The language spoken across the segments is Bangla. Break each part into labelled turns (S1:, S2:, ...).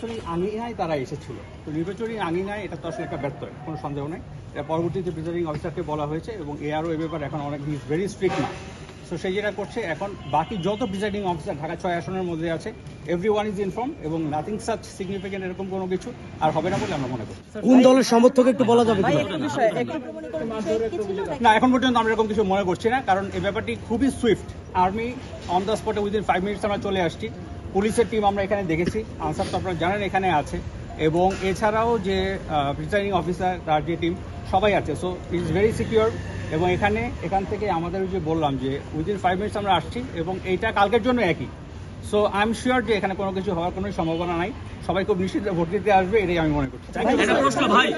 S1: নির্বাচনী আঙিনায় তারা এসেছিল। তো নির্বাচনী আঙিনায় এটা তো আসলে একটা ব্যর্থ, কোনো সন্দেহ নেই। এটা পরবর্তীতে প্রিজাইডিং অফিসারকে বলা হয়েছে এবং এআরও এ ব্যাপারে এখন অনেক ভেরি স্ট্রিক্ট না। সো সেই যেটা করছে এখন বাকি যত প্রিজাইডিং অফিসার ঢাকা 6 আসনের মধ্যে আছে, এভরিওয়ান ইজ ইনফর্ম এবং নাথিং সাচ সিগনিফিকেন্ট এরকম কোনো কিছু আর হবে না বলে আমরা মনে করি।
S2: কোন দলের সমর্থক একটু বলা যাবে কিনা?
S1: না, এখন পর্যন্ত আমরা এরকম কিছু মনে করছি না, কারণ এই ব্যাপারটি খুবই সুইফট। আর্মি অন দ্য স্পটে উইদিন 5 মিনিটস আমরা চলে আসছি। পুলিশের টিম আমরা এখানে দেখেছি, আনসার তো আপনারা জানেন এখানে আছে, এবং এছাড়াও যে প্রিজাইডিং অফিসার তার যে টিম সবাই আছে। So it is very secure. এবং এখান থেকে আমাদের যে বললাম যে উইদিন 5 মিনিটস আমরা আসছি এবং এইটা কালকের জন্য একই। সো আই এম শিওর যে এখানে কোনো কিছু হওয়ার কোনো সম্ভাবনা নাই। সবাই খুব নিশ্চিত ভোট দিতে আসবে, এটাই আমি মনে করছি।
S3: একটা প্রশ্ন ভাই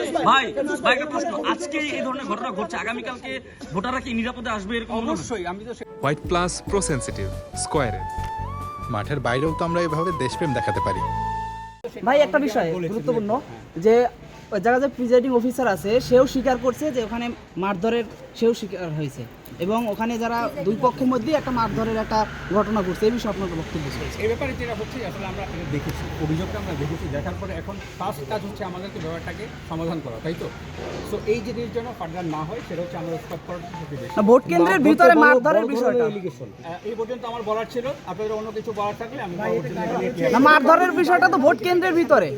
S3: একটা প্রশ্ন, আজকে এই ধরনের ঘটনা ঘটছে, আগামীকালকে ভোটাররা কি নিরাপদে আসবে এরকম?
S1: অবশ্যই। আমি তো
S4: হোয়াইট প্লাস প্রো সেনসিটিভ স্কয়ারে
S5: মাঠের বাইরেও তো আমরা এভাবে দেশপ্রেম দেখাতে পারি।
S2: ভাই একটা বিষয় গুরুত্বপূর্ণ, যে ওই জায়গায় যে প্রিজাইডিং অফিসার আছে সেও স্বীকার করছে যে ওখানে মারধরের সেও স্বীকার হয়েছে, এবং ওখানে যারা দুই পক্ষের মধ্যে একটা মারধরের একটা ঘটনা ঘটছে। এই বিষয়ে আপনার বক্তব্য ছিল?
S1: এই ব্যাপারে যেটা হচ্ছে আসলে আমরা এটা দেখেছি, অভিযোগটা আমরা দেখেছি, দেখার পরে এখন ফার্স্ট কাজ হচ্ছে আমাদেরকে ব্যাপারটাকে সমাধান করা, তাই তো? সো এই জিনিস যেন ফার্দার না হয় সেটা হচ্ছে আমরা স্টপ করার চেষ্টা।
S2: ভোট কেন্দ্রের ভিতরে মারধরের বিষয়টা
S1: এই পর্যন্ত আমার বলার ছিল, আপনাদের অন্য কিছু বলার থাকলে আমি
S2: না, মারধরের বিষয়টা তো ভোট কেন্দ্রের ভিতরে।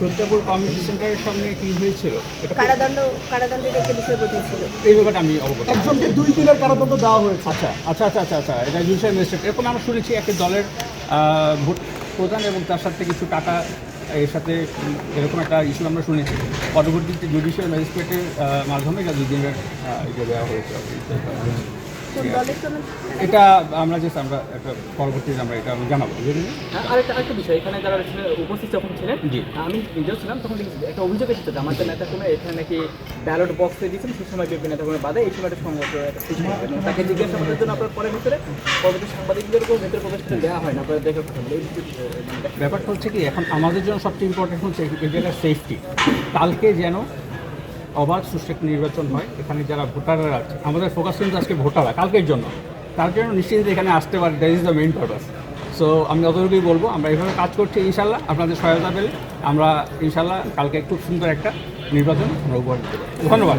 S1: সত্যপুর কমিউনিটি সেন্টারের সামনে কি হয়েছিল
S6: কারাদণ্ডের একটা বিষয় বোঝাচ্ছিল।
S1: এই ব্যাপারটা আমি অবগত।
S2: একজনকে 2 দিনের কারাদণ্ড দেওয়া হয়েছে।
S1: আচ্ছা, এটা জুডিশিয়াল ম্যাজিস্ট্রেট। এরপর আমরা শুনেছি একটা দলের ভোট প্রধান এবং তার সাথে কিছু টাকা এর সাথে এরকম একটা ইস্যু আমরা শুনেছি। পরবর্তীতে জুডিশিয়াল ম্যাজিস্ট্রেটের মাধ্যমে এটা 2 দিনের দেওয়া হয়েছে। এটা আমরা আমরা একটা পরবর্তীতে আমরা এটা জানাবো।
S7: আরেকটা বিষয়, এখানে যারা উপস্থিত যখন ছিলেন,
S1: জি,
S7: আমি নিজেও ছিলাম, তখন একটা অভিযোগ এসেছে যে আমাদের নেতা কোনো এখানে নাকি ব্যালট বক্সে দিয়েছেন, সেই সময় বিএনপি নেতা কোনো বাদে এই সময় একটা সংঘর্ষ তাকে জিজ্ঞাসাবাদের জন্য আপনার পরে ভিতরে পরবর্তী সাংবাদিকদের উপর ভেতরে প্রবেশ করে দেওয়া হয় না, আপনারা দেখার কথা বলে।
S1: ব্যাপারটা হচ্ছে কি, এখন আমাদের জন্য সবচেয়ে ইম্পর্টেন্ট হচ্ছে এই জায়গার সেফটি। কালকে যেন অবাধ সুষ্ঠু নির্বাচন হয়, এখানে যারা ভোটাররা আছে, আমাদের ফোকাস কিন্তু আজকে ভোটাররা কালকের জন্য, তার জন্য নিশ্চিন্তে এখানে আসতে পারে। That is the main purpose. So আমি অতটুকুই বলবো, আমরা এইভাবে কাজ করছি। ইনশাল্লাহ আপনাদের সহায়তা পেলে আমরা ইনশাল্লাহ কালকে খুব সুন্দর একটা নির্বাচন আমরা উপহার দিতে পারি। ধন্যবাদ।